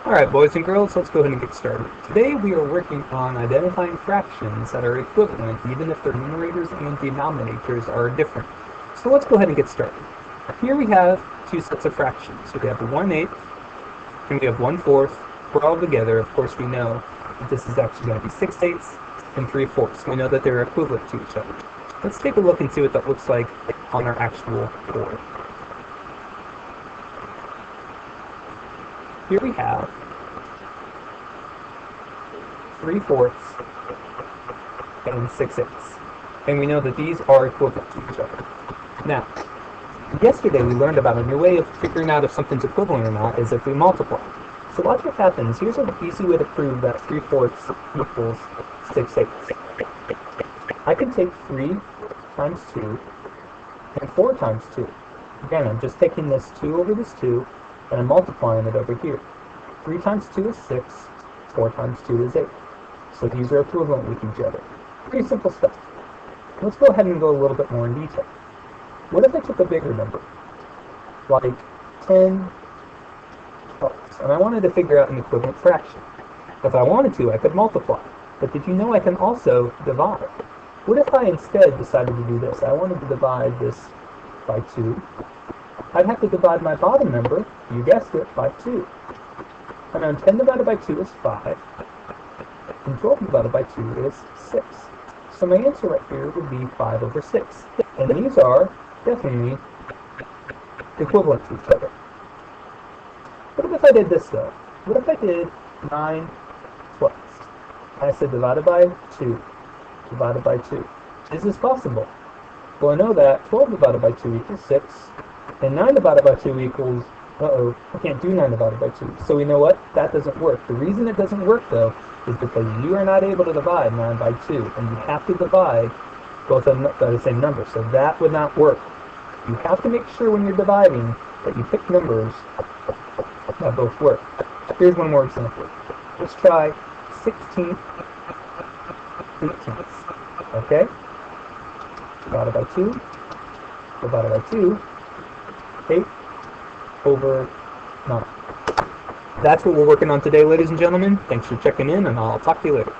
Alright, boys and girls, let's go ahead and get started. Today we are working on identifying fractions that are equivalent even if their numerators and denominators are different. So let's go ahead and get started. Here we have two sets of fractions. So we have 1/8 and we have 1/4. Put all together, of course we know that this is actually going to be 6/8 and 3/4. We know that they're equivalent to each other. Let's take a look and see what that looks like on our actual board. Here we have 3/4 and 6/8. And we know that these are equivalent to each other. Now, yesterday we learned about a new way of figuring out if something's equivalent or not is if we multiply. So watch what happens. Here's an easy way to prove that 3/4 equals 6/8. I can take 3 times 2 and 4 times 2. Again, I'm just taking this 2 over this 2 and I'm multiplying it over here. 3 times 2 is 6, 4 times 2 is 8. So these are equivalent with each other. Pretty simple stuff. Let's go ahead and go a little bit more in detail. What if I took a bigger number, like 10 12, and I wanted to figure out an equivalent fraction? If I wanted to, I could multiply. But did you know I can also divide? What if I instead decided to do this? I wanted to divide this by 2. I'd have to divide my bottom number, you guessed it, by 2. And then 10 divided by 2 is 5, and 12 divided by 2 is 6. So my answer right here would be 5 over 6. And these are definitely equivalent to each other. What if I did this though? What if I did 9 12? I said divided by 2, divided by 2. Is this possible? Well, I know that 12 divided by 2 equals 6, and 9 divided by 2 equals, I can't do 9 divided by 2. So you know what? That doesn't work. The reason it doesn't work though is because you are not able to divide 9 by 2, and you have to divide both by the same number. So that would not work. You have to make sure when you're dividing that you pick numbers that both work. Here's one more example. Let's try 16 18ths. Okay? Divided by 2, divided by 2, 8 over 9. That's what we're working on today, ladies and gentlemen. Thanks for checking in, and I'll talk to you later.